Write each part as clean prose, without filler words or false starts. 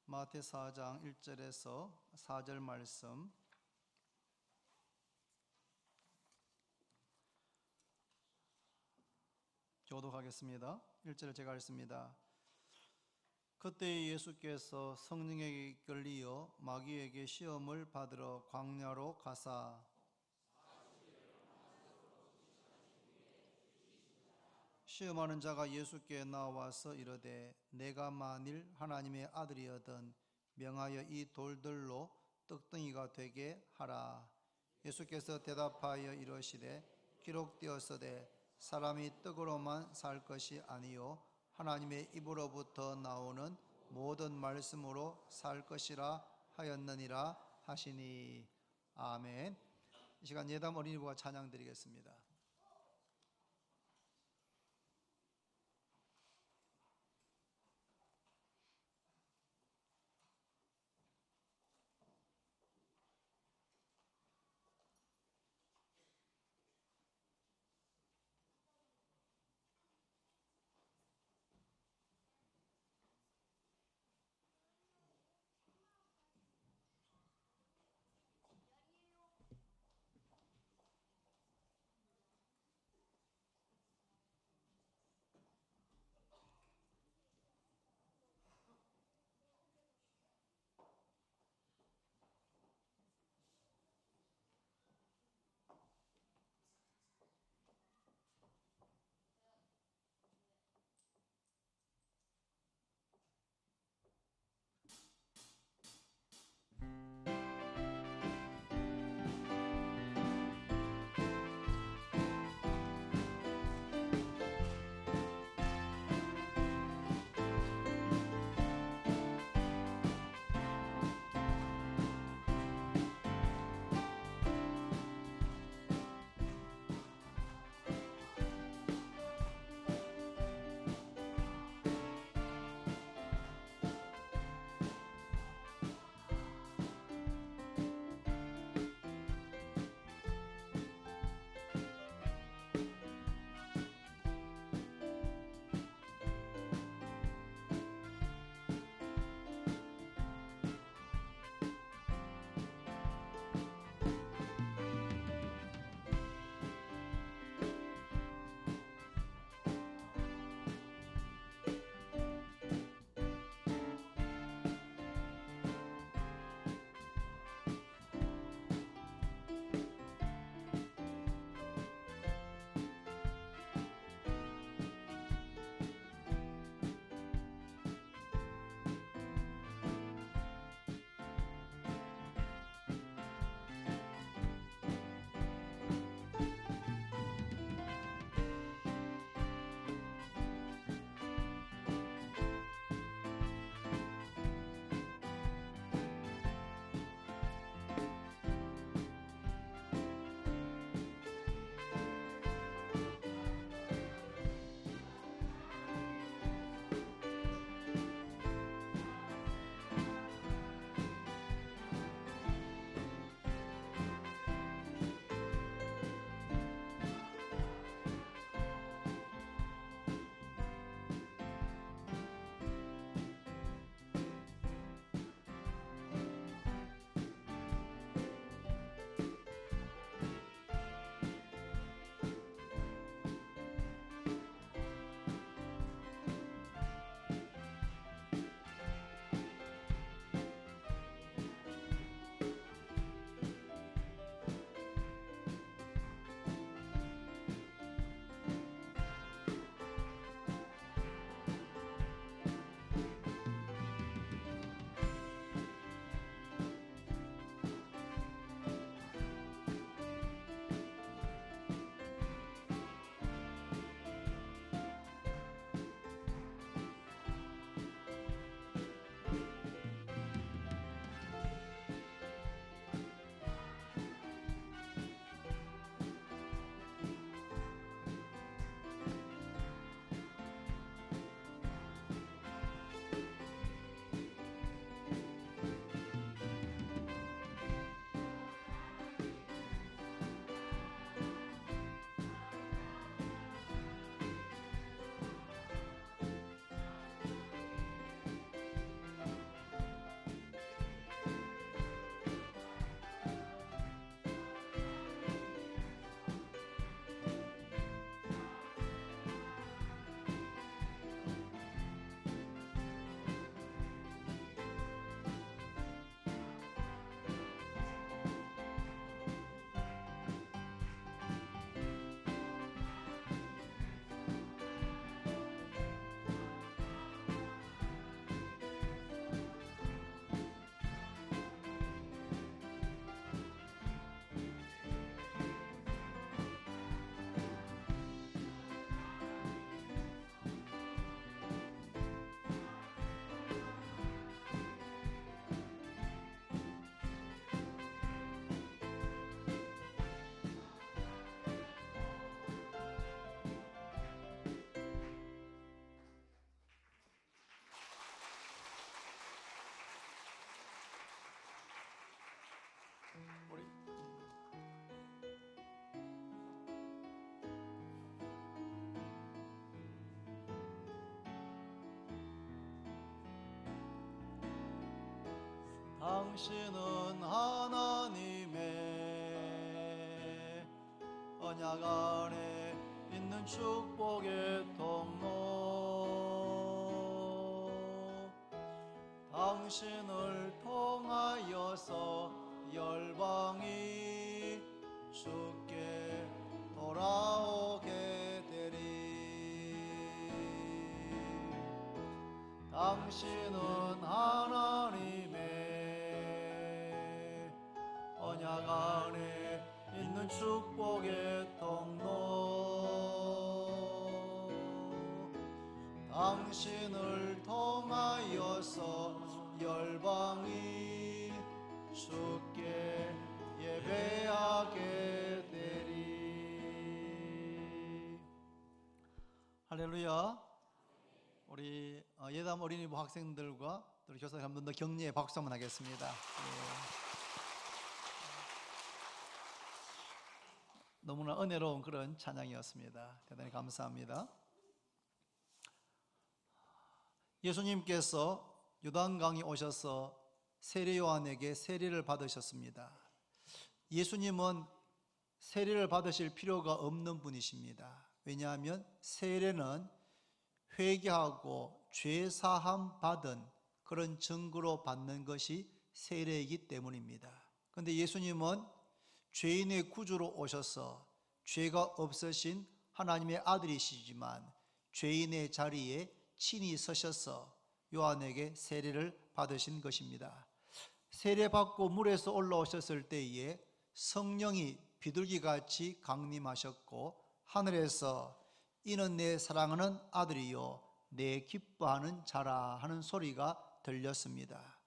마태 4장 1절에서 4절 말씀 교독하겠습니다. 1절을 제가 읽습니다. 그때 예수께서 성령에게 이끌리어 마귀에게 시험을 받으러 광야로 가사 시험하는 자가 예수께 나와서 이르되 내가 만일 하나님의 아들이거든 명하여 이 돌들로 떡덩이가 되게 하라. 예수께서 대답하여 이르시되 기록되었으되 사람이 떡으로만 살 것이 아니요 하나님의 입으로부터 나오는 모든 말씀으로 살 것이라 하였느니라 하시니. 아멘. 이 시간 예담 어린이부가 찬양 드리겠습니다. 당신은 하나님의 언약 안에 있는 축복의 통로. 당신을 통하여서 열방이 주께 돌아오게 되리. 당신은 하나님의 언약 안에 있는 축복의 통로. 당신을 통하여서 열방이 주께 예배하게 되리. 할렐루야. 우리 예담 어린이부 학생들과 또 교사들 한 번 더 격려의 박수 한번 하겠습니다. 너무나 은혜로운 그런 찬양이었습니다. 대단히 감사합니다. 예수님께서 요단강에 오셔서 세례 요한에게 세례를 받으셨습니다. 예수님은 세례를 받으실 필요가 없는 분이십니다. 왜냐하면 세례는 회개하고 죄 사함 받은 그런 증거로 받는 것이 세례이기 때문입니다. 그런데 예수님은 죄인의 구주로 오셔서 죄가 없으신 하나님의 아들이시지만 죄인의 자리에 친히 서셔서 요한에게 세례를 받으신 것입니다. 세례받고 물에서 올라오셨을 때에 성령이 비둘기같이 강림하셨고 하늘에서 이는 내 사랑하는 아들이요 내 기뻐하는 자라 하는 소리가 들렸습니다.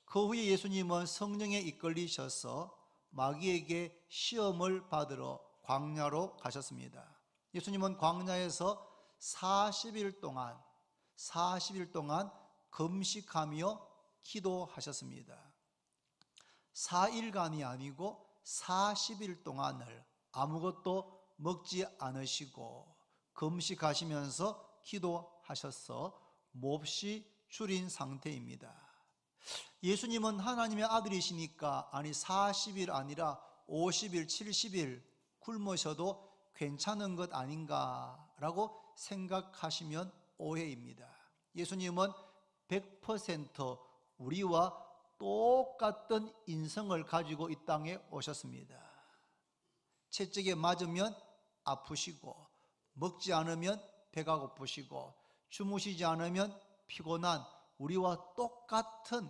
그 후에 예수님은 성령에 이끌리셔서 마귀에게 시험을 받으러 광야로 가셨습니다. 예수님은 광야에서 40일 동안 금식하며 기도하셨습니다. 4일간이 아니고 40일 동안을 아무것도 먹지 않으시고 금식하시면서 기도하셔서 몹시 줄인 상태입니다. 예수님은 하나님의 아들이시니까 아니 40일 아니라 50일, 70일 굶으셔도 괜찮은 것 아닌가라고 생각하시면 오해입니다. 예수님은 100% 우리와 똑같은 인성을 가지고 이 땅에 오셨습니다. 채찍에 맞으면 아프시고 먹지 않으면 배가 고프시고 주무시지 않으면 피곤한 우리와 똑같은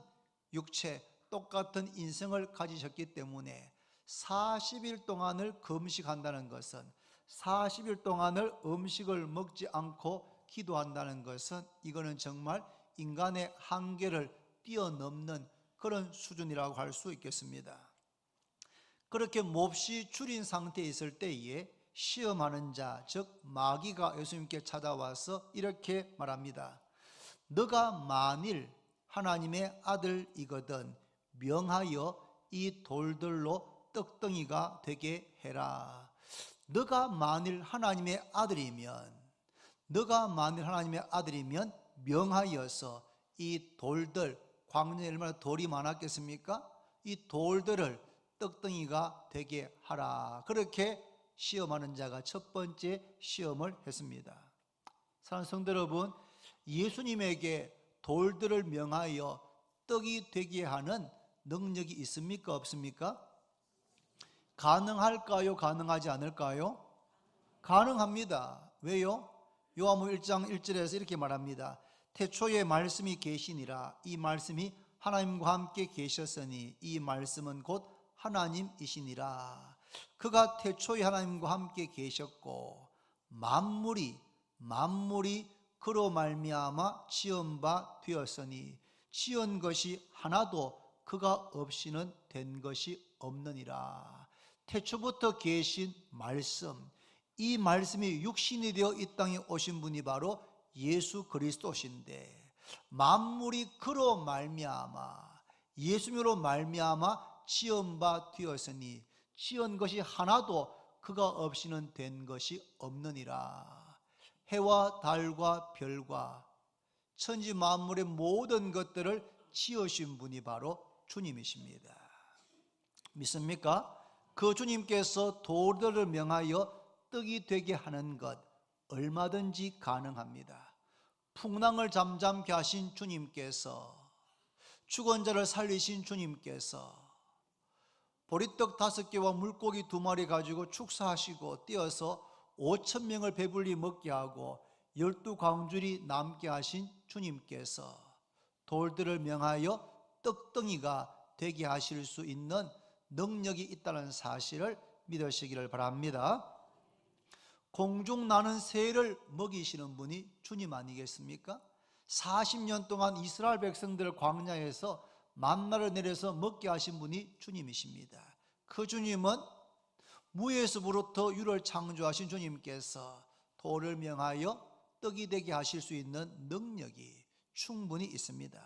육체, 똑같은 인생을 가지셨기 때문에 40일 동안을 금식한다는 것은 40일 동안을 음식을 먹지 않고 기도한다는 것은 이거는 정말 인간의 한계를 뛰어넘는 그런 수준이라고 할 수 있겠습니다. 그렇게 몹시 줄인 상태에 있을 때에 시험하는 자, 즉 마귀가 예수님께 찾아와서 이렇게 말합니다. 너가 만일 하나님의 아들이거든 명하여 이 돌들로 떡덩이가 되게 해라. 너가 만일 하나님의 아들이면 명하여서 이 돌들, 광야에 얼마나 돌이 많았겠습니까? 이 돌들을 떡덩이가 되게 하라. 그렇게 시험하는 자가 첫 번째 시험을 했습니다. 사랑하는 성도 여러분, 예수님에게 돌들을 명하여 떡이 되게 하는 능력이 있습니까? 없습니까? 가능할까요? 가능하지 않을까요? 가능합니다. 왜요? 요한복음 1장 1절에서 이렇게 말합니다. 태초에 말씀이 계시니라. 이 말씀이 하나님과 함께 계셨으니 이 말씀은 곧 하나님이시니라. 그가 태초에 하나님과 함께 계셨고 만물이 그로 말미암아 지은 바 되었으니 지은 것이 하나도 그가 없이는 된 것이 없느니라. 태초부터 계신 말씀, 이 말씀이 육신이 되어 이 땅에 오신 분이 바로 예수 그리스도신데 만물이 그로 말미암아 예수님으로 말미암아 지은 바 되었으니 지은 것이 하나도 그가 없이는 된 것이 없느니라. 해와 달과 별과 천지 만물의 모든 것들을 지으신 분이 바로 주님이십니다. 믿습니까? 그 주님께서 돌들을 명하여 떡이 되게 하는 것 얼마든지 가능합니다. 풍랑을 잠잠케 하신 주님께서, 죽은 자를 살리신 주님께서 보리떡 5개와 물고기 2마리 가지고 축사하시고 띄어서 5,000명을 배불리 먹게 하고 12광줄이 남게 하신 주님께서 돌들을 명하여 떡덩이가 되게 하실 수 있는 능력이 있다는 사실을 믿으시기를 바랍니다. 공중 나는 새를 먹이시는 분이 주님 아니겠습니까? 40년 동안 이스라엘 백성들을 광야에서 만나를 내려서 먹게 하신 분이 주님이십니다. 그 주님은 무에서부터 유를 창조하신 주님께서 돌을 명하여 떡이 되게 하실 수 있는 능력이 충분히 있습니다.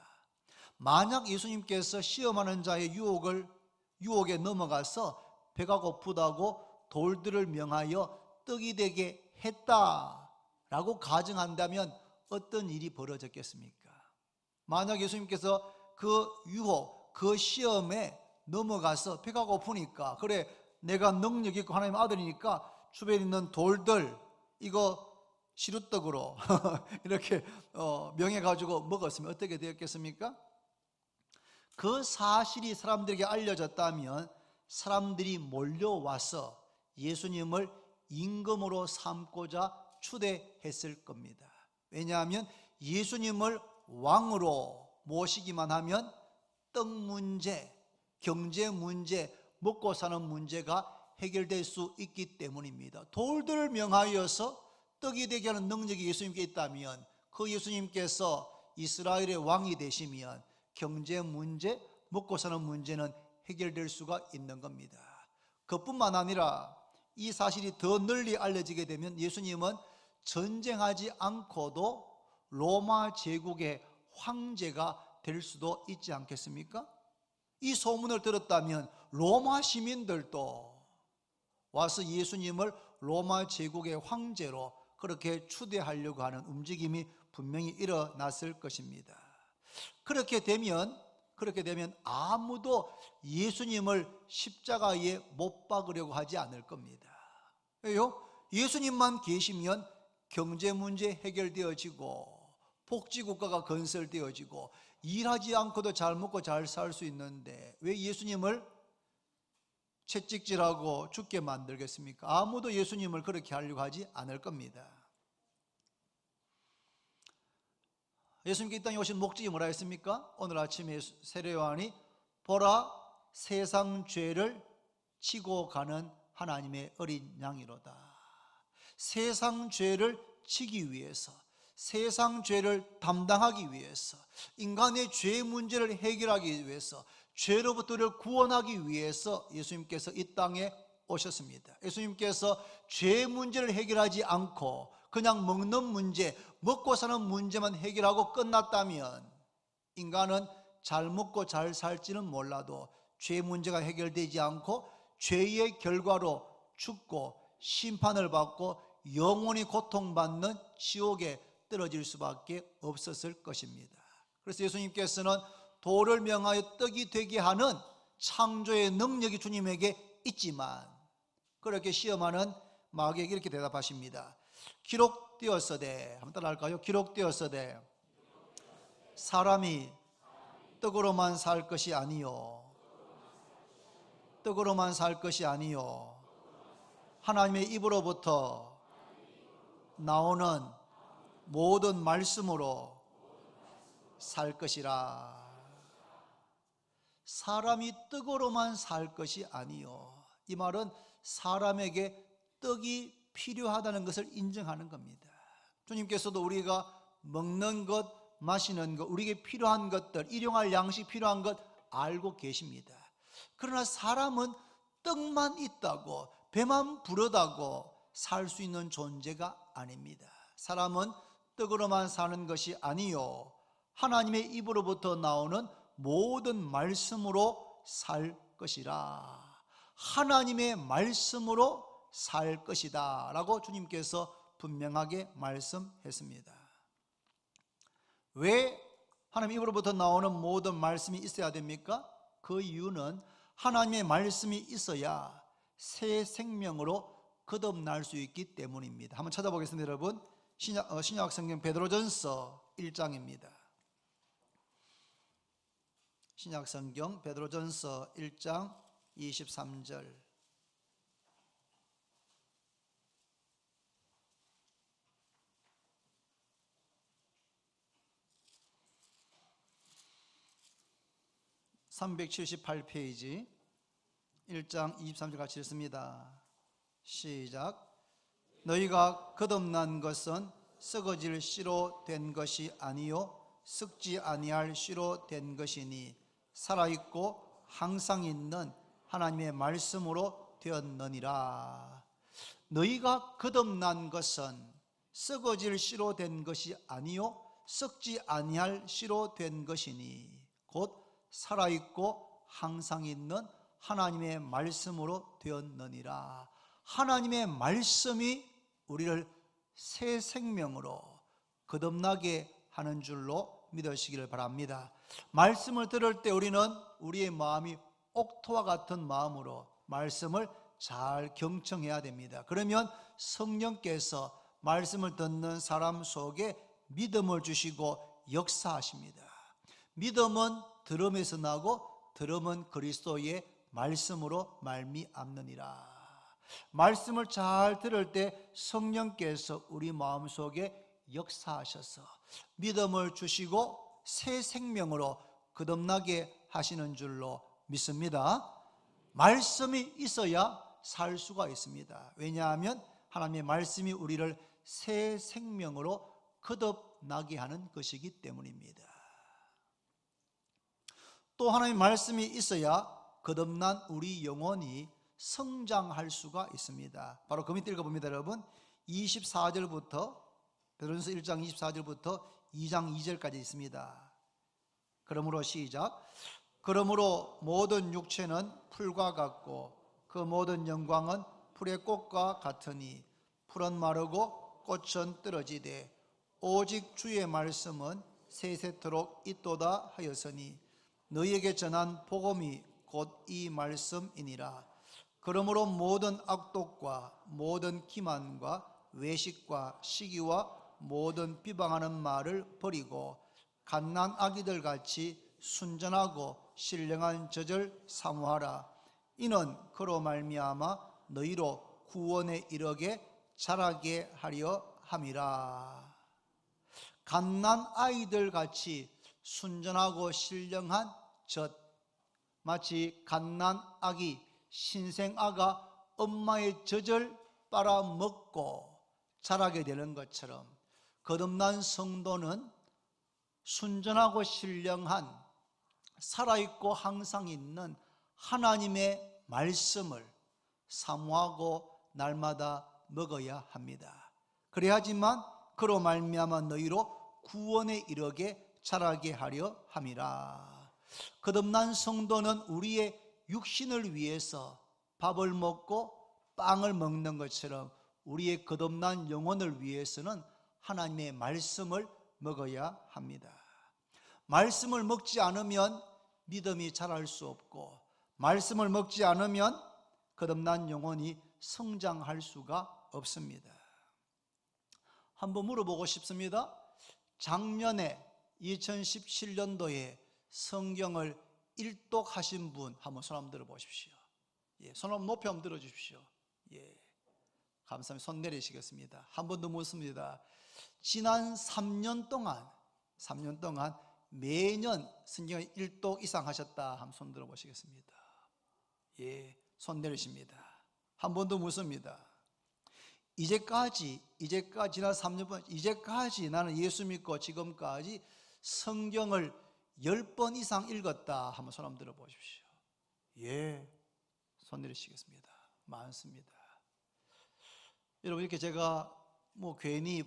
만약 예수님께서 시험하는 자의 유혹에 넘어가서 배가 고프다고 돌들을 명하여 떡이 되게 했다라고 가정한다면 어떤 일이 벌어졌겠습니까? 만약 예수님께서 그 유혹, 그 시험에 넘어가서 배가 고프니까, 그래 내가 능력 있고 하나님의 아들이니까 주변에 있는 돌들 이거 시루떡으로 이렇게 명해가지고 먹었으면 어떻게 되었겠습니까? 그 사실이 사람들에게 알려졌다면 사람들이 몰려와서 예수님을 임금으로 삼고자 추대했을 겁니다. 왜냐하면 예수님을 왕으로 모시기만 하면 떡 문제, 경제 문제, 먹고 사는 문제가 해결될 수 있기 때문입니다. 돌들을 명하여서 떡이 되게 하는 능력이 예수님께 있다면 그 예수님께서 이스라엘의 왕이 되시면 경제 문제, 먹고 사는 문제는 해결될 수가 있는 겁니다. 그뿐만 아니라 이 사실이 더 널리 알려지게 되면 예수님은 전쟁하지 않고도 로마 제국의 황제가 될 수도 있지 않겠습니까? 이 소문을 들었다면 로마 시민들도 와서 예수님을 로마 제국의 황제로 그렇게 추대하려고 하는 움직임이 분명히 일어났을 것입니다. 그렇게 되면 아무도 예수님을 십자가에 못 박으려고 하지 않을 겁니다. 왜요? 예수님만 계시면 경제 문제 해결되어지고 복지국가가 건설되어지고 일하지 않고도 잘 먹고 잘 살 수 있는데 왜 예수님을 채찍질하고 죽게 만들겠습니까? 아무도 예수님을 그렇게 하려고 하지 않을 겁니다. 예수님께 이 땅에 오신 목적이 뭐라 했습니까? 오늘 아침에 세례요한이 보라 세상 죄를 지고 가는 하나님의 어린 양이로다. 세상 죄를 지기 위해서, 세상 죄를 담당하기 위해서, 인간의 죄 문제를 해결하기 위해서, 죄로부터를 구원하기 위해서 예수님께서 이 땅에 오셨습니다. 예수님께서 죄 문제를 해결하지 않고 그냥 먹는 문제, 먹고 사는 문제만 해결하고 끝났다면 인간은 잘 먹고 잘 살지는 몰라도 죄 문제가 해결되지 않고 죄의 결과로 죽고 심판을 받고 영원히 고통받는 지옥에 떨어질 수밖에 없었을 것입니다. 그래서 예수님께서는 돌을 명하여 떡이 되게 하는 창조의 능력이 주님에게 있지만 그렇게 시험하는 마귀에게 이렇게 대답하십니다. 기록되었으되, 한번 따라할까요? 기록되었으되 사람이 떡으로만 살 것이 아니요 떡으로만 살 것이 아니요 하나님의 입으로부터 나오는 모든 말씀으로 살 것이라. 사람이 떡으로만 살 것이 아니요, 이 말은 사람에게 떡이 필요하다는 것을 인정하는 겁니다. 주님께서도 우리가 먹는 것, 마시는 것, 우리에게 필요한 것들, 일용할 양식 필요한 것 알고 계십니다. 그러나 사람은 떡만 있다고, 배만 부르다고 살 수 있는 존재가 아닙니다. 사람은 떡으로만 사는 것이 아니요 하나님의 입으로부터 나오는 모든 말씀으로 살 것이라. 하나님의 말씀으로 살 것이다 라고 주님께서 분명하게 말씀했습니다. 왜 하나님 입으로부터 나오는 모든 말씀이 있어야 됩니까? 그 이유는 하나님의 말씀이 있어야 새 생명으로 거듭날 수 있기 때문입니다. 한번 찾아보겠습니다. 여러분, 신약 성경 베드로전서 1장입니다. 신약 성경 베드로전서 1장 23절. (378페이지) 1장 23절 같이 읽습니다. 시작. 너희가 거듭난 것은 썩어질 씨로 된 것이 아니요 썩지 아니할 씨로 된 것이니 살아있고 항상 있는 하나님의 말씀으로 되었느니라. 너희가 거듭난 것은 썩어질 씨로 된 것이 아니요 썩지 아니할 씨로 된 것이니 곧 살아있고 항상 있는 하나님의 말씀으로 되었느니라. 하나님의 말씀이 우리를 새 생명으로 거듭나게 하는 줄로 믿으시기를 바랍니다. 말씀을 들을 때 우리는 우리의 마음이 옥토와 같은 마음으로 말씀을 잘 경청해야 됩니다. 그러면 성령께서 말씀을 듣는 사람 속에 믿음을 주시고 역사하십니다. 믿음은 들음에서 나고 들음은 그리스도의 말씀으로 말미암느니라. 말씀을 잘 들을 때 성령께서 우리 마음속에 역사하셔서 믿음을 주시고 새 생명으로 거듭나게 하시는 줄로 믿습니다. 말씀이 있어야 살 수가 있습니다. 왜냐하면 하나님의 말씀이 우리를 새 생명으로 거듭나게 하는 것이기 때문입니다. 또 하나님의 말씀이 있어야 거듭난 우리 영혼이 성장할 수가 있습니다. 바로 그 밑에 읽어봅니다. 여러분, 24절부터 베드로전서 1장 24절부터 2장 2절까지 있습니다. 그러므로 시작. 그러므로 모든 육체는 풀과 같고 그 모든 영광은 풀의 꽃과 같으니 풀은 마르고 꽃은 떨어지되 오직 주의 말씀은 세세토록 있도다 하였으니 너희에게 전한 복음이 곧 이 말씀이니라. 그러므로 모든 악독과 모든 기만과 외식과 시기와 모든 비방하는 말을 버리고 갓난 아기들 같이 순전하고 신령한 젖을 사모하라. 이는 그로 말미암아 너희로 구원에 이르게 자라게 하려 함이라. 갓난 아이들 같이 순전하고 신령한 젖, 마치 갓난 아기, 신생아가 엄마의 젖을 빨아먹고 자라게 되는 것처럼 거듭난 성도는 순전하고 신령한 살아있고 항상 있는 하나님의 말씀을 사모하고 날마다 먹어야 합니다. 그래야지만 그로 말미암아 너희로 구원에 이르게 자라게 하려 함이라. 거듭난 성도는 우리의 육신을 위해서 밥을 먹고 빵을 먹는 것처럼 우리의 거듭난 영혼을 위해서는 하나님의 말씀을 먹어야 합니다. 말씀을 먹지 않으면 믿음이 자랄 수 없고 말씀을 먹지 않으면 거듭난 영혼이 성장할 수가 없습니다. 한번 물어보고 싶습니다. 작년에 2017년도에 성경을 일독하신 분 한번 손 한번 들어보십시오. 손 한번 높이 한번 들어주십시오. 감사합니다. 손 내리시겠습니다. 한 번 더 묻습니다. 지난 3년 동안 매년 성경을 1독 이상 하셨다 한번 손 들어보시겠습니다. 손 내리십니다. 한 번 더 묻습니다. 이제까지 지난 3년 동안 이제까지 나는 예수 믿고 지금까지 성경을 10번 이상 읽었다 한번 손 한번 들어보십시오. 손 내리시겠습니다. 많습니다. 여러분, 이렇게 제가 괜히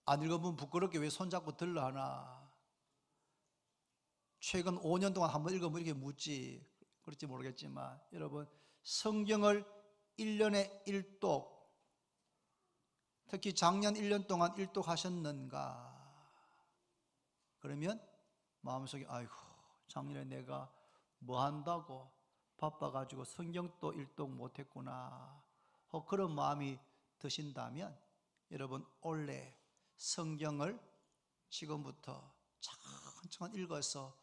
안 읽어보면 부끄럽게 왜 손잡고 들러 하나, 최근 5년 동안 한번 읽어보면 이렇게 묻지, 그럴지 모르겠지만 여러분, 성경을 1년에 1독, 특히 작년 1년 동안 1독 하셨는가? 그러면 마음속에 아이고 작년에 내가 뭐 한다고 바빠가지고 성경도 일독 못했구나, 그런 마음이 드신다면 여러분 올해 성경을 지금부터 천천히 읽어서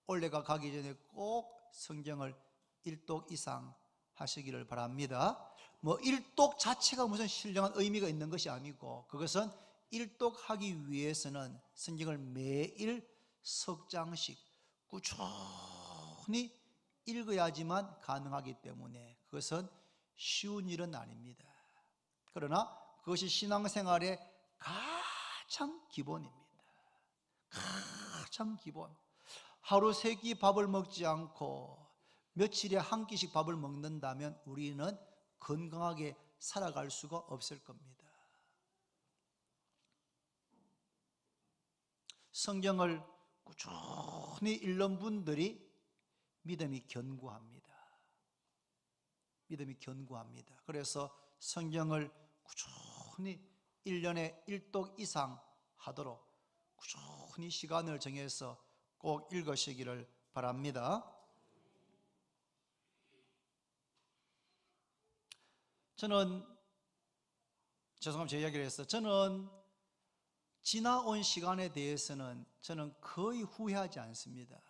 올해가 가기 전에 꼭 성경을 일독 이상 하시기를 바랍니다. 뭐 일독 자체가 무슨 신령한 의미가 있는 것이 아니고, 그것은 일독하기 위해서는 성경을 매일 석 장씩 꾸준히 읽어야지만 가능하기 때문에 그것은 쉬운 일은 아닙니다. 그러나 그것이 신앙생활의 가장 기본입니다. 가장 기본. 하루 3끼 밥을 먹지 않고 며칠에 한 끼씩 밥을 먹는다면 우리는 건강하게 살아갈 수가 없을 겁니다. 성경을 꾸준히 읽는 분들이 믿음이 견고합니다. 믿음이 견고합니다. 그래서 성경을 꾸준히 1년에 1독 이상 하도록 꾸준히 시간을 정해서 꼭 읽으시기를 바랍니다. 저는 죄송합니다. 제 이야기를 했어요. 저는 지나온 시간에 대해서는 저는 거의 후회하지 않습니다.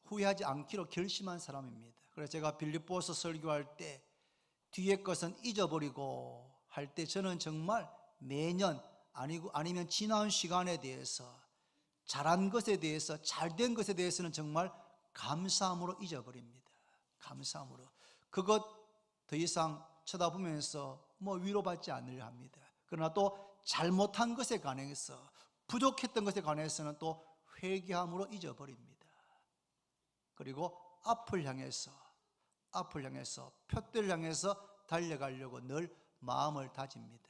후회하지 않기로 결심한 사람입니다. 그래서 제가 빌립보서 설교할 때 뒤의 것은 잊어버리고 할 때 저는 정말 매년 아니면 지나온 시간에 대해서 잘한 것에 대해서 잘된 것에 대해서는 정말 감사함으로 잊어버립니다. 감사함으로. 그것 더 이상 쳐다보면서 뭐 위로받지 않으려 합니다. 그러나 또 잘못한 것에 관해서 부족했던 것에 관해서는 또 회개함으로 잊어버립니다. 그리고 앞을 향해서 표대를 향해서 달려가려고 늘 마음을 다집니다.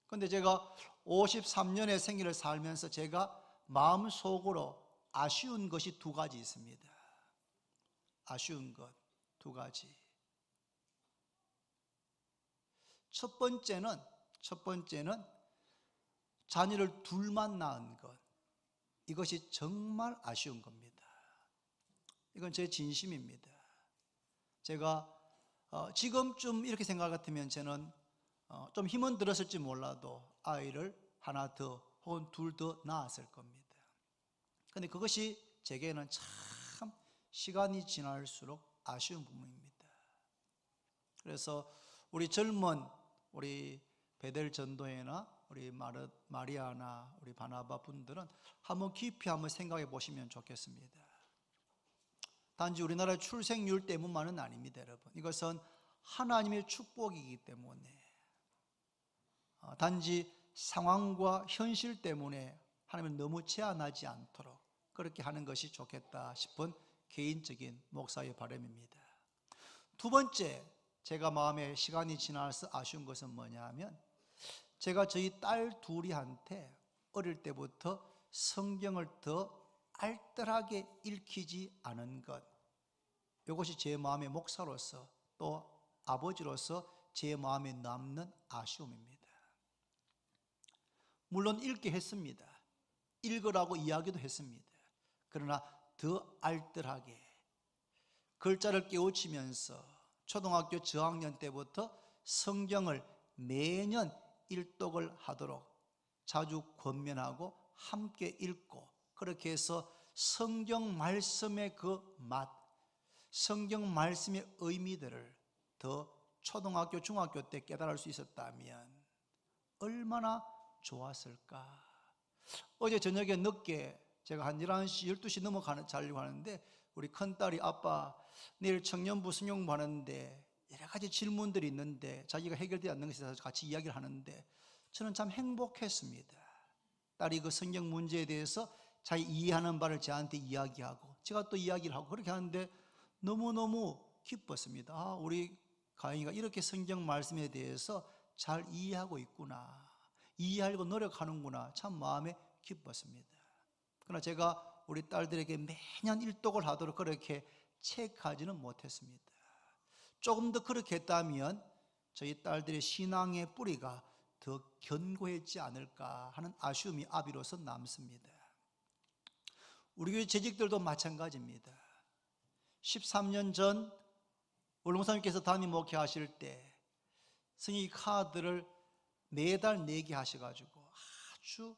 그런데 제가 53년의 생일을 살면서 제가 마음속으로 아쉬운 것이 2가지 있습니다. 아쉬운 것 2가지. 첫 번째는 자녀를 둘만 낳은 것. 이것이 정말 아쉬운 겁니다. 이건 제 진심입니다. 제가 지금쯤 이렇게 생각 같으면 저는 좀 힘은 들었을지 몰라도 아이를 하나 더 혹은 2 더 낳았을 겁니다. 그런데 그것이 제게는 참 시간이 지날수록 아쉬운 부분입니다. 그래서 우리 젊은 우리 베델 전도회나 우리 마리아나 우리 바나바 분들은 한번 깊이 한번 생각해 보시면 좋겠습니다. 단지 우리나라의 출생률 때문만은 아닙니다, 여러분. 이것은 하나님의 축복이기 때문에, 단지 상황과 현실 때문에 하나님을 너무 제한하지 않도록 그렇게 하는 것이 좋겠다 싶은 개인적인 목사의 바람입니다. 2 번째, 제가 마음에 시간이 지나서 아쉬운 것은 뭐냐 하면, 제가 저희 딸 둘이한테 어릴 때부터 성경을 더 알뜰하게 읽히지 않은 것, 이것이 제 마음의 목사로서 또 아버지로서 제 마음에 남는 아쉬움입니다. 물론 읽게 했습니다. 읽으라고 이야기도 했습니다. 그러나 더 알뜰하게 글자를 깨우치면서 초등학교 저학년 때부터 성경을 매년 일독을 하도록 자주 권면하고 함께 읽고, 그렇게 해서 성경 말씀의 그 맛, 성경 말씀의 의미들을 더 초등학교, 중학교 때 깨달을 수 있었다면 얼마나 좋았을까. 어제 저녁에 늦게 제가 한 11시, 12시 넘어가는 자려고 하는데 우리 큰딸이 아빠 내일 청년부 승용부 하는데 여러 가지 질문들이 있는데 자기가 해결되지 않는 것에 대해서 같이 이야기를 하는데 저는 참 행복했습니다. 딸이 그 성경 문제에 대해서 자기 이해하는 바를 저한테 이야기하고 제가 또 이야기를 하고 그렇게 하는데 너무너무 기뻤습니다. 우리 가영이가 이렇게 성경 말씀에 대해서 잘 이해하고 있구나, 이해하려고 노력하는구나, 참 마음에 기뻤습니다. 그러나 제가 우리 딸들에게 매년 일독을 하도록 그렇게 체크하지는 못했습니다. 조금 더 그렇게 했다면 저희 딸들의 신앙의 뿌리가 더 견고했지 않을까 하는 아쉬움이 아비로서 남습니다. 우리 교회 재직들도 마찬가지입니다. 13년 전 원롱사님께서 담임 목회하실 때 승희 카드를 매달 내게 하셔가지고 아주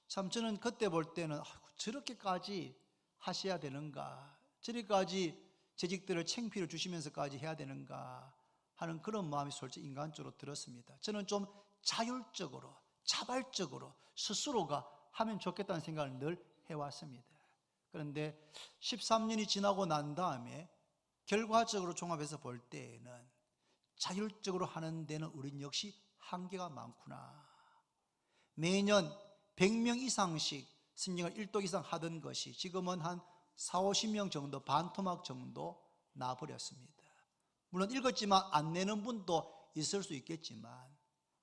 참 저는 그때 볼 때는 저렇게까지 하셔야 되는가, 저렇게까지 재직들을 창피를 주시면서까지 해야 되는가 하는 그런 마음이 솔직히 인간적으로 들었습니다. 저는 좀 자율적으로 자발적으로 스스로가 하면 좋겠다는 생각을 늘 해왔습니다. 그런데 13년이 지나고 난 다음에 결과적으로 종합해서 볼 때에는 자율적으로 하는 데는 우린 역시 한계가 많구나. 매년 100명 이상씩 신령을 1독 이상 하던 것이 지금은 한 40-50명 정도, 반토막 정도 나버렸습니다. 물론 읽었지만 안 내는 분도 있을 수 있겠지만,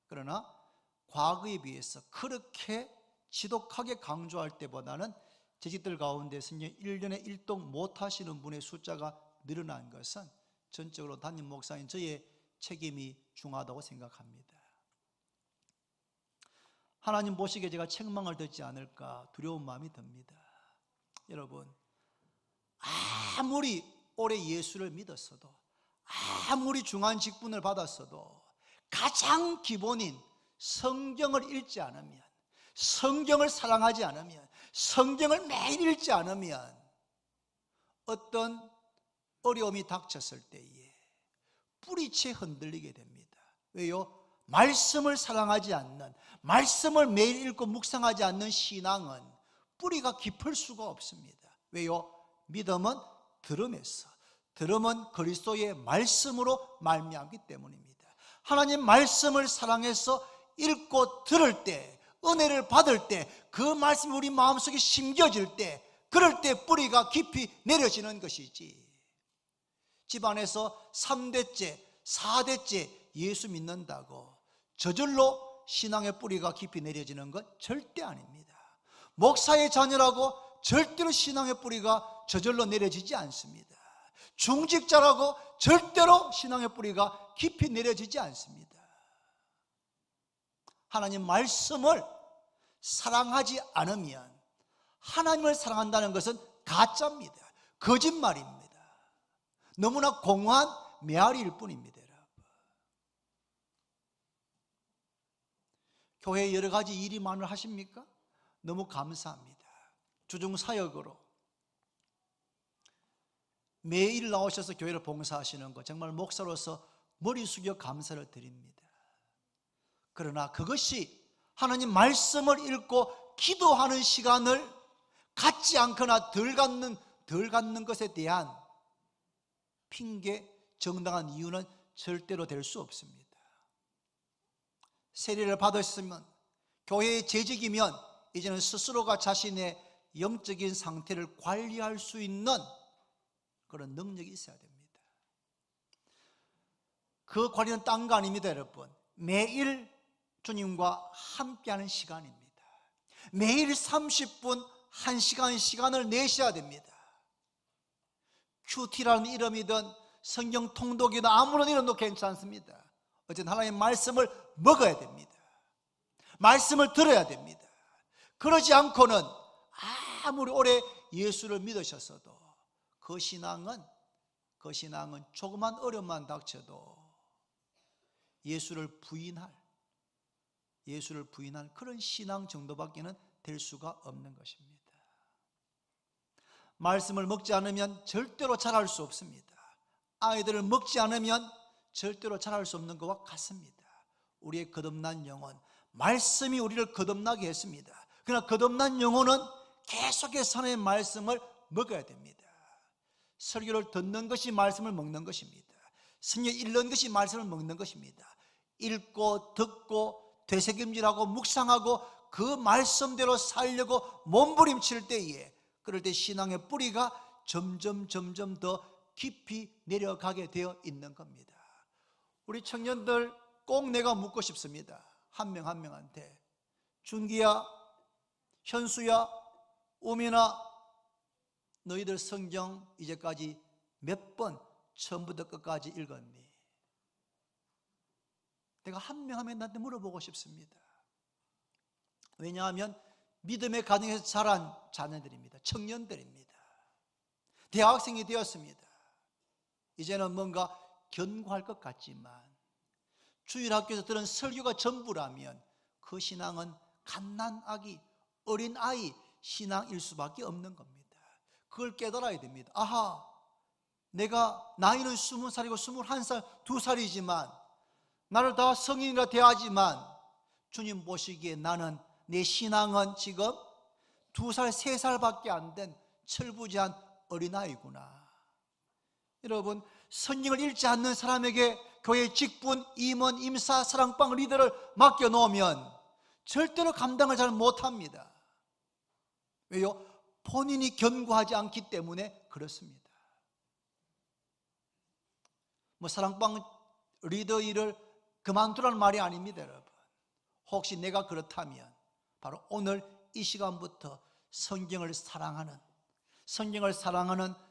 그러나 과거에 비해서 그렇게 지독하게 강조할 때보다는 재직들 가운데 신령 1년에 1독 못 하시는 분의 숫자가 늘어난 것은 전적으로 담임 목사인 저의 책임이 중하다고 생각합니다. 하나님 보시기에 제가 책망을 듣지 않을까 두려운 마음이 듭니다. 여러분, 아무리 오래 예수를 믿었어도, 아무리 중한 직분을 받았어도 가장 기본인 성경을 읽지 않으면, 성경을 사랑하지 않으면, 성경을 매일 읽지 않으면 어떤 어려움이 닥쳤을 때에 뿌리채 흔들리게 됩니다. 왜요? 말씀을 사랑하지 않는, 말씀을 매일 읽고 묵상하지 않는 신앙은 뿌리가 깊을 수가 없습니다. 왜요? 믿음은 들음에서, 들음은 그리스도의 말씀으로 말미암기 때문입니다. 하나님 말씀을 사랑해서 읽고 들을 때, 은혜를 받을 때, 그 말씀이 우리 마음속에 심겨질 때, 그럴 때 뿌리가 깊이 내려지는 것이지, 집안에서 3대째, 4대째 예수 믿는다고 저절로 신앙의 뿌리가 깊이 내려지는 건 절대 아닙니다. 목사의 자녀라고 절대로 신앙의 뿌리가 저절로 내려지지 않습니다. 중직자라고 절대로 신앙의 뿌리가 깊이 내려지지 않습니다. 하나님 말씀을 사랑하지 않으면, 하나님을 사랑한다는 것은 가짜입니다. 거짓말입니다. 너무나 공허한 메아리일 뿐입니다. 여러분, 교회에 여러 가지 일이 많이 하십니까? 너무 감사합니다. 주중사역으로 매일 나오셔서 교회를 봉사하시는 것, 정말 목사로서 머리 숙여 감사를 드립니다. 그러나 그것이 하나님 말씀을 읽고 기도하는 시간을 갖지 않거나 덜 갖는 것에 대한 핑계, 정당한 이유는 절대로 될 수 없습니다. 세례를 받았으면, 교회의 재직이면 이제는 스스로가 자신의 영적인 상태를 관리할 수 있는 그런 능력이 있어야 됩니다. 그 관리는 딴 거 아닙니다. 여러분, 매일 주님과 함께하는 시간입니다. 매일 30분 1시간 시간을 내셔야 됩니다. 큐티라는 이름이든 성경 통독이든 아무런 이름도 괜찮습니다. 어쨌든 하나님의 말씀을 먹어야 됩니다. 말씀을 들어야 됩니다. 그러지 않고는 아무리 오래 예수를 믿으셨어도 그 신앙은 조그만 어려움만 닥쳐도 예수를 부인할 그런 신앙 정도밖에는 될 수가 없는 것입니다. 말씀을 먹지 않으면 절대로 자랄 수 없습니다. 아이들을 먹지 않으면 절대로 자랄 수 없는 것과 같습니다. 우리의 거듭난 영혼, 말씀이 우리를 거듭나게 했습니다. 그러나 거듭난 영혼은 계속해서 하나님의 말씀을 먹어야 됩니다. 설교를 듣는 것이 말씀을 먹는 것입니다. 성경 읽는 것이 말씀을 먹는 것입니다. 읽고 듣고 되새김질하고 묵상하고 그 말씀대로 살려고 몸부림칠 때에, 그럴 때 신앙의 뿌리가 점점 더 깊이 내려가게 되어 있는 겁니다. 우리 청년들 꼭 내가 묻고 싶습니다. 한 명 한 명한테. 준기야, 현수야, 우민아, 너희들 성경 이제까지 몇 번 처음부터 끝까지 읽었니? 내가 한 명 한 명 나한테 물어보고 싶습니다. 왜냐하면 믿음의 가정에서 자란 자녀들입니다. 청년들입니다. 대학생이 되었습니다. 이제는 뭔가 견고할 것 같지만 주일학교에서 들은 설교가 전부라면 그 신앙은 갓난아기, 어린아이 신앙일 수밖에 없는 겁니다. 그걸 깨달아야 됩니다. 아하, 내가 나이는 20살이고 21살, 2살이지만 나를 다 성인이라 대하지만 주님 보시기에 나는 내 신앙은 지금 2살, 3살밖에 안 된 철부지한 어린아이구나. 여러분, 성경을 읽지 않는 사람에게 교회 직분, 임원, 임사, 사랑방 리더를 맡겨놓으면 절대로 감당을 잘 못합니다. 왜요? 본인이 견고하지 않기 때문에 그렇습니다. 사랑방 리더 일을 그만두라는 말이 아닙니다, 여러분. 혹시 내가 그렇다면 바로 오늘 이 시간부터 성경을 사랑하는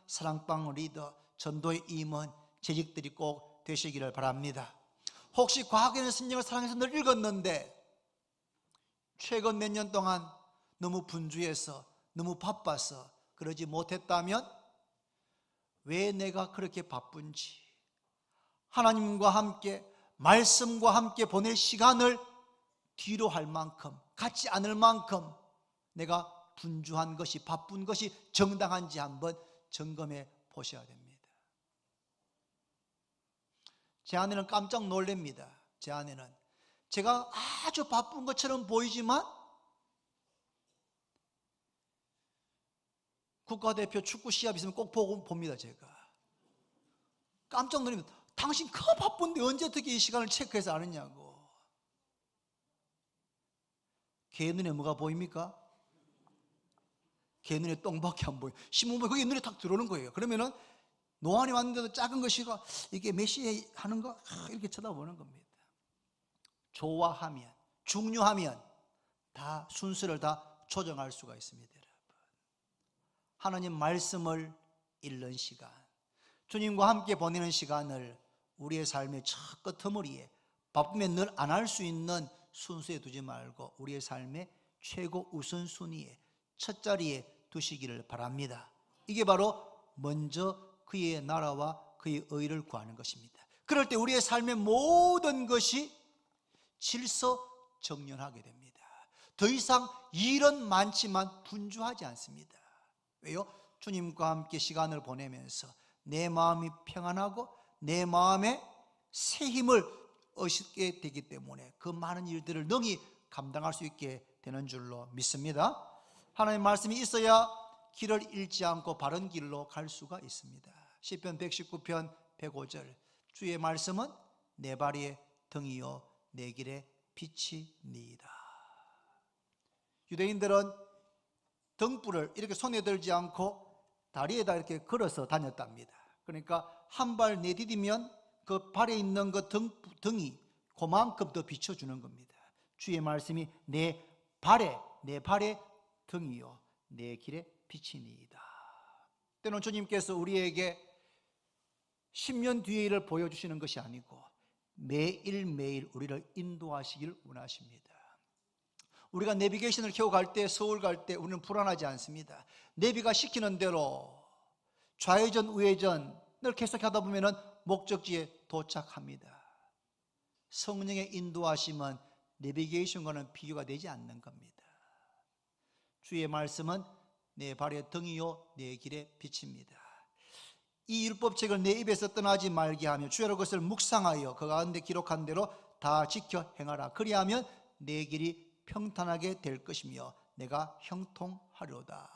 사랑방 리더, 전도의 임원, 재직들이 꼭 되시기를 바랍니다. 혹시 과거에는 성경을 사랑해서 늘 읽었는데 최근 몇 년 동안 너무 분주해서 너무 바빠서 그러지 못했다면 왜 내가 그렇게 바쁜지, 하나님과 함께 말씀과 함께 보낼 시간을 뒤로 할 만큼, 갖지 않을 만큼 내가 분주한 것이, 바쁜 것이 정당한지 한번 점검해 보셔야 됩니다. 제 아내는 깜짝 놀랍니다. 제 아내는 제가 아주 바쁜 것처럼 보이지만 국가대표 축구 시합 있으면 꼭 보고 봅니다. 제가 깜짝 놀랍니다. 당신 그 바쁜데 언제 어떻게 이 시간을 체크해서 아느냐고. 걔 눈에 뭐가 보입니까? 걔 눈에 똥밖에 안 보여요. 신문보에 그게 눈에 탁 들어오는 거예요. 그러면은 노안이 왔는데도 작은 것이가 이게 몇 시에 하는 거 이렇게 쳐다보는 겁니다. 좋아하면, 중요하면 다 순서를 다 조정할 수가 있습니다. 여러분, 하나님 말씀을 읽는 시간, 주님과 함께 보내는 시간을 우리의 삶의 첫 끝머리에 바쁘면 늘 안 할 수 있는 순서에 두지 말고 우리의 삶의 최고 우선순위에 첫 자리에 두시기를 바랍니다. 이게 바로 먼저 그의 나라와 그의 의를 구하는 것입니다. 그럴 때 우리의 삶의 모든 것이 질서정연하게 됩니다. 더 이상 일은 많지만 분주하지 않습니다. 왜요? 주님과 함께 시간을 보내면서 내 마음이 평안하고 내 마음에 새 힘을 얻게 되기 때문에 그 많은 일들을 능히 감당할 수 있게 되는 줄로 믿습니다. 하나님의 말씀이 있어야 길을 잃지 않고 바른 길로 갈 수가 있습니다. 시편 119편 105절, 주의 말씀은 내 발의 등이요 내 길의 빛이니이다. 유대인들은 등불을 이렇게 손에 들지 않고 다리에다 이렇게 걸어서 다녔답니다. 그러니까 한 발 내디디면 그 발에 있는 그 등이 그만큼 더 비춰주는 겁니다. 주의 말씀이 내 발의 등이요 내 길의 빛이니이다. 때로는 주님께서 우리에게 10년 뒤의 일을 보여주시는 것이 아니고 매일매일 우리를 인도하시길 원하십니다. 우리가 내비게이션을 켜고 갈 때, 서울 갈 때 우리는 불안하지 않습니다. 내비가 시키는 대로 좌회전 우회전을 계속하다 보면 목적지에 도착합니다. 성령의 인도하심은 내비게이션과는 비교가 되지 않는 겁니다. 주의 말씀은 내 발의 등이요 내 길의 빛입니다. 이 율법책을 내 입에서 떠나지 말게 하며 주야로 그것을 묵상하여 그 가운데 기록한 대로 다 지켜 행하라. 그리하면 내 길이 평탄하게 될 것이며 내가 형통하리로다.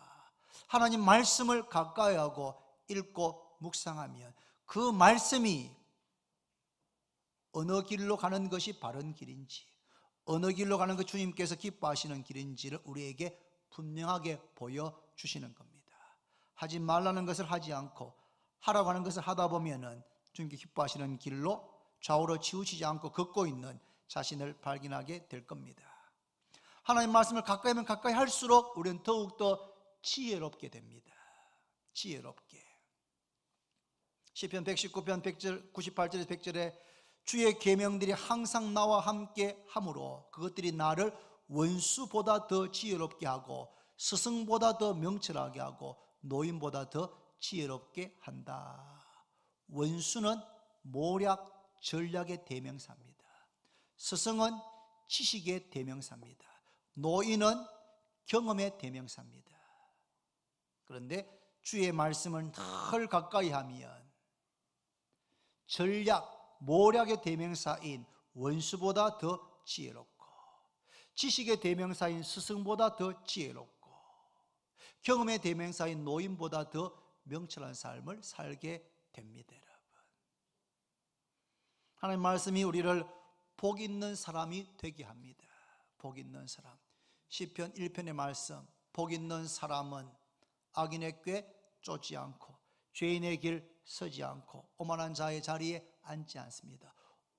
하나님 말씀을 가까이 하고 읽고 묵상하면 그 말씀이 어느 길로 가는 것이 바른 길인지, 어느 길로 가는 것 주님께서 기뻐하시는 길인지를 우리에게 분명하게 보여주시는 겁니다. 하지 말라는 것을 하지 않고 하라고 하는 것을 하다 보면은 주님께 기뻐하시는 길로 좌우로 치우치지 않고 걷고 있는 자신을 발견하게 될 겁니다. 하나님 말씀을 가까이 하면 가까이 할수록 우리는 더욱더 지혜롭게 됩니다. 지혜롭게. 시편 119편 100절, 98절에서 100절에 주의 계명들이 항상 나와 함께 함으로 그것들이 나를 원수보다 더 지혜롭게 하고 스승보다 더 명철하게 하고 노인보다 더 지혜롭게 한다. 원수는 모략, 전략의 대명사입니다. 스승은 지식의 대명사입니다. 노인은 경험의 대명사입니다. 그런데 주의 말씀을 늘 가까이 하면 전략, 모략의 대명사인 원수보다 더 지혜롭고 지식의 대명사인 스승보다 더 지혜롭고 경험의 대명사인 노인보다 더 명철한 삶을 살게 됩니다. 여러분, 하나님 말씀이 우리를 복 있는 사람이 되게 합니다. 복 있는 사람. 시편 1편의 말씀, 복 있는 사람은 악인의 꾀 쫓지 않고 죄인의 길 서지 않고 오만한 자의 자리에 앉지 않습니다.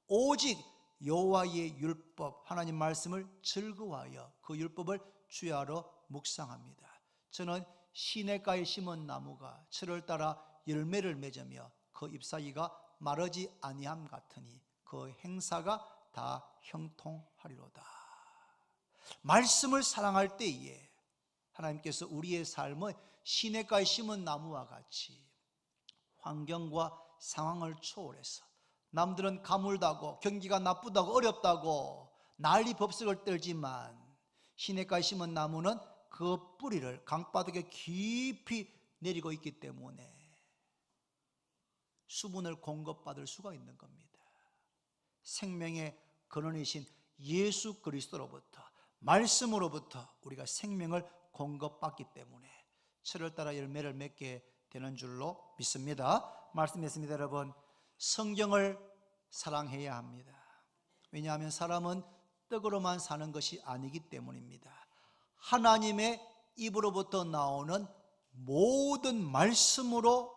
오직 여호와의 율법, 하나님 말씀을 즐거워하여 그 율법을 주야로 묵상합니다. 저는 시냇가에 심은 나무가 철을 따라 열매를 맺으며 그 잎사귀가 마르지 아니함 같으니 그 행사가 다 형통하리로다. 말씀을 사랑할 때에 하나님께서 우리의 삶을 시냇가에 심은 나무와 같이 환경과 상황을 초월해서 남들은 가물다고 경기가 나쁘다고 어렵다고 난리 법석을 떨지만 시냇가에 심은 나무는 그 뿌리를 강바닥에 깊이 내리고 있기 때문에 수분을 공급받을 수가 있는 겁니다. 생명의 근원이신 예수 그리스도로부터 말씀으로부터 우리가 생명을 공급받기 때문에 철을 따라 열매를 맺게 되는 줄로 믿습니다. 말씀했습니다. 여러분, 성경을 사랑해야 합니다. 왜냐하면 사람은 떡으로만 사는 것이 아니기 때문입니다. 하나님의 입으로부터 나오는 모든 말씀으로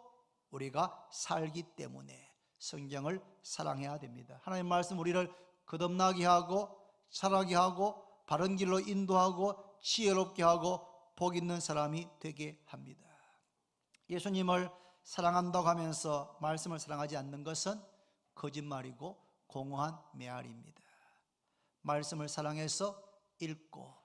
우리가 살기 때문에 성경을 사랑해야 됩니다. 하나님 말씀 우리를 거듭나게 하고 자라게 하고 바른 길로 인도하고 지혜롭게 하고 복 있는 사람이 되게 합니다. 예수님을 사랑한다고 하면서 말씀을 사랑하지 않는 것은 거짓말이고 공허한 메아리입니다. 말씀을 사랑해서 읽고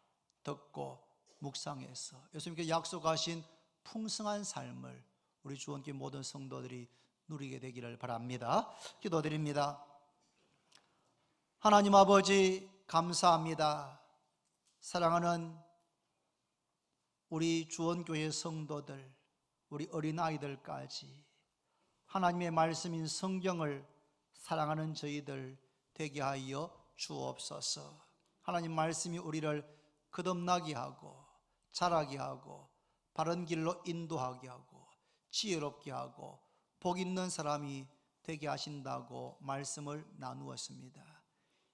듣고 묵상해서 예수님께서 약속하신 풍성한 삶을 우리 주원교회 모든 성도들이 누리게 되기를 바랍니다. 기도드립니다. 하나님 아버지 감사합니다. 사랑하는 우리 주원교회 성도들, 우리 어린아이들까지 하나님의 말씀인 성경을 사랑하는 저희들 되게 하여 주옵소서. 하나님 말씀이 우리를 거듭나게 하고 자라게 하고 바른 길로 인도하게 하고 지혜롭게 하고 복 있는 사람이 되게 하신다고 말씀을 나누었습니다.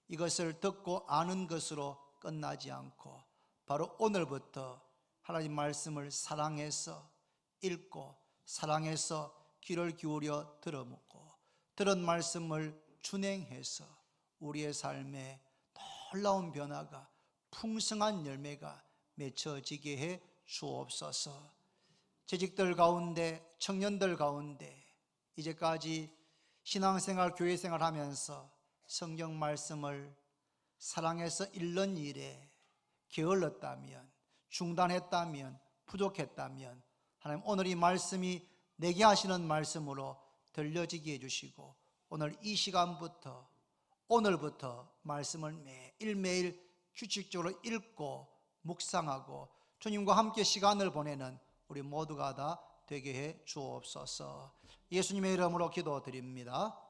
이것을 듣고 아는 것으로 끝나지 않고 바로 오늘부터 하나님 말씀을 사랑해서 읽고 사랑해서 귀를 기울여 들어묻고 들은 말씀을 준행해서 우리의 삶에 놀라운 변화가 풍성한 열매가 맺혀지게 해 주옵소서. 재직들 가운데 청년들 가운데 이제까지 신앙생활 교회생활 하면서 성경 말씀을 사랑해서 읽는 일에 게을렀다면 중단했다면 부족했다면 하나님 오늘 이 말씀이 내게 하시는 말씀으로 들려지게 해주시고 오늘 이 시간부터 오늘부터 말씀을 매일매일 규칙적으로 읽고 묵상하고 주님과 함께 시간을 보내는 우리 모두가 다 되게 해 주옵소서. 예수님의 이름으로 기도드립니다.